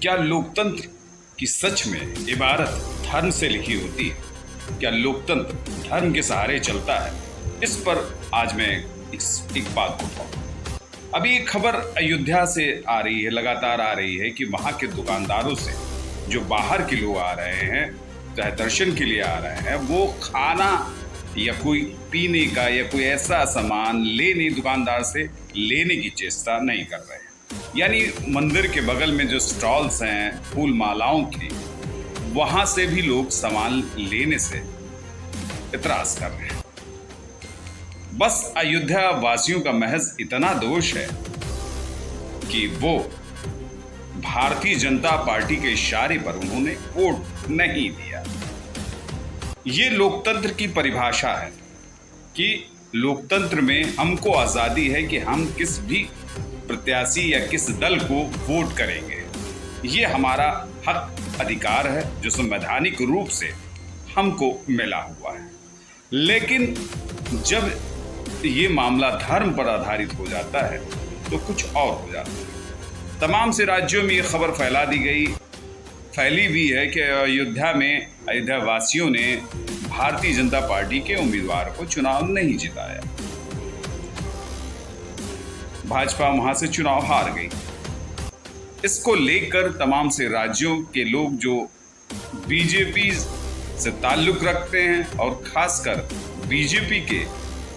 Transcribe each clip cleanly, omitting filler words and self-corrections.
क्या लोकतंत्र की सच में इबारत धर्म से लिखी होती है? क्या लोकतंत्र धर्म के सहारे चलता है? इस पर आज मैं एक बात उठाऊं। अभी एक खबर अयोध्या से आ रही है, लगातार आ रही है कि वहां के दुकानदारों से जो बाहर के लोग आ रहे हैं, चाहे दर्शन के लिए आ रहे हैं, वो खाना या कोई पीने का या कोई ऐसा सामान लेने दुकानदार से लेने की चेष्टा नहीं कर रहे हैं। यानी मंदिर के बगल में जो स्टॉल्स हैं फूल मालाओं की, वहां से भी लोग सामान लेने से इतराज कर रहे हैं। बस अयोध्या वासियों का महज इतना दोष है कि वो भारतीय जनता पार्टी के इशारे पर उन्होंने वोट नहीं दिया। ये लोकतंत्र की परिभाषा है कि लोकतंत्र में हमको आज़ादी है कि हम किस भी प्रत्याशी या किस दल को वोट करेंगे। ये हमारा हक अधिकार है जो संवैधानिक रूप से हमको मिला हुआ है। लेकिन जब ये मामला धर्म पर आधारित हो जाता है तो कुछ और हो जाता है। तमाम से राज्यों में ये खबर फैली भी है कि अयोध्या वासियों ने भारतीय जनता पार्टी के उम्मीदवार को चुनाव नहीं जिताया। भाजपा वहां से चुनाव हार गई। इसको लेकर तमाम से राज्यों के लोग जो बीजेपी से ताल्लुक रखते हैं और खासकर बीजेपी के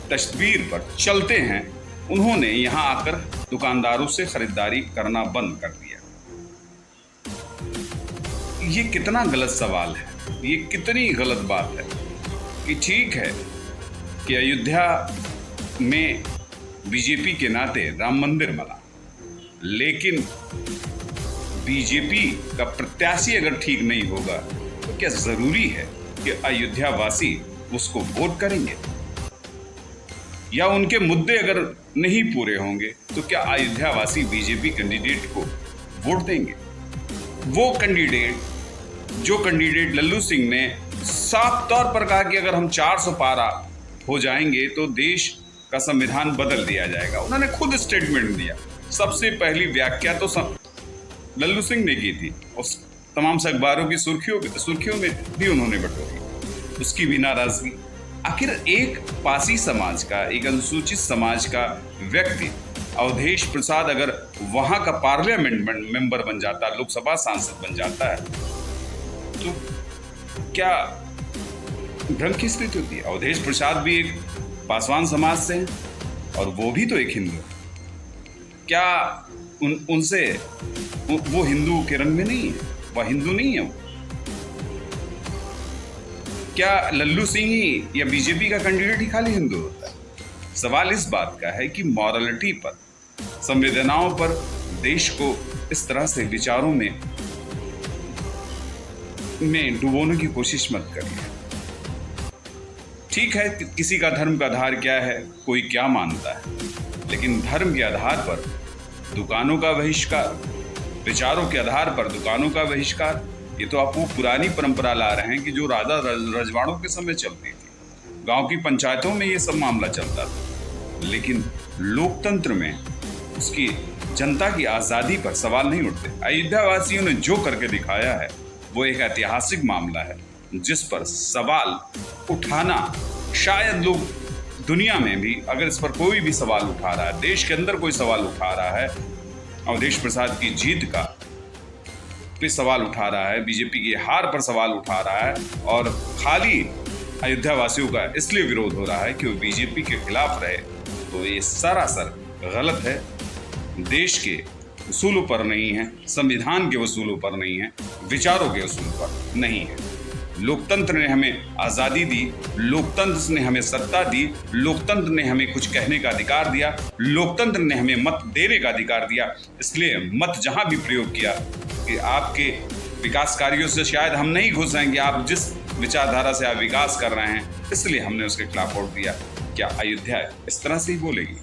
तस्वीर पर चलते हैं, उन्होंने यहां आकर दुकानदारों से खरीदारी करना बंद कर दिया। ये कितना गलत सवाल है, ये कितनी गलत बात है कि ठीक है कि अयोध्या में बीजेपी के नाते राम मंदिर बना, लेकिन बीजेपी का प्रत्याशी अगर ठीक नहीं होगा तो क्या जरूरी है कि अयोध्या वासी उसको वोट करेंगे? या उनके मुद्दे अगर नहीं पूरे होंगे तो क्या अयोध्या वासी बीजेपी कैंडिडेट को वोट देंगे? वो कैंडिडेट लल्लू सिंह ने साफ तौर पर कहा कि अगर हम 400 पारा हो जाएंगे तो देश का संविधान बदल दिया जाएगा। उन्होंने खुद स्टेटमेंट दिया। सबसे पहली व्याख्या तो लल्लू सिंह ने की थी और तमाम से अखबारों की सुर्खियों में भी उन्होंने बटोरी। उसकी भी नाराजगी। आखिर एक पासी समाज का, एक अनुसूचित समाज का व्यक्ति अवधेश प्रसाद अगर वहां का पार्लियामेंट मेंबर बन जाता, लोकसभा सांसद बन जाता है, तो क्या भ्रम की स्थिति होती है? अवधेश प्रसाद भी एक पासवान समाज से हैं और वो भी तो एक हिंदू है। क्या उनसे वो हिंदू के रंग में नहीं है? वह हिंदू नहीं है वो? क्या लल्लू सिंह ही या बीजेपी का कैंडिडेट ही खाली हिंदू होता है? सवाल इस बात का है कि मॉरलिटी पर, संवेदनाओं पर देश को इस तरह से विचारों में डुबोने की कोशिश मत करिए। ठीक है, किसी का धर्म का आधार क्या है, कोई क्या मानता है, लेकिन धर्म के आधार पर दुकानों का बहिष्कार, विचारों के आधार पर दुकानों का बहिष्कार, ये तो आप वो पुरानी परंपरा ला रहे हैं कि जो राजा रजवाड़ों के समय चलती थी। गांव की पंचायतों में ये सब मामला चलता था। लेकिन लोकतंत्र में उसकी जनता की आज़ादी पर सवाल नहीं उठते। अयोध्या वासियों ने जो करके दिखाया है वो एक ऐतिहासिक मामला है जिस पर सवाल उठाना, शायद लोग दुनिया में भी अगर इस पर कोई भी सवाल उठा रहा है, देश के अंदर कोई सवाल उठा रहा है, अवधेश प्रसाद की जीत का पे सवाल उठा रहा है, बीजेपी की हार पर सवाल उठा रहा है, और खाली अयोध्या वासियों का इसलिए विरोध हो रहा है कि वो बीजेपी के खिलाफ रहे, तो ये सरासर गलत है। देश के उसूलों पर नहीं है, संविधान के उसूलों पर नहीं है, विचारों के उसूलों पर नहीं है। लोकतंत्र ने हमें आज़ादी दी, लोकतंत्र ने हमें सत्ता दी, लोकतंत्र ने हमें कुछ कहने का अधिकार दिया, लोकतंत्र ने हमें मत देने का अधिकार दिया। इसलिए मत जहां भी प्रयोग किया कि आपके विकास कार्यों से शायद हम नहीं खुश हैं कि आप जिस विचारधारा से आप विकास कर रहे हैं, इसलिए हमने उसके खिलाफ वोट दिया। क्या अयोध्या इस तरह से ही बोलेगी?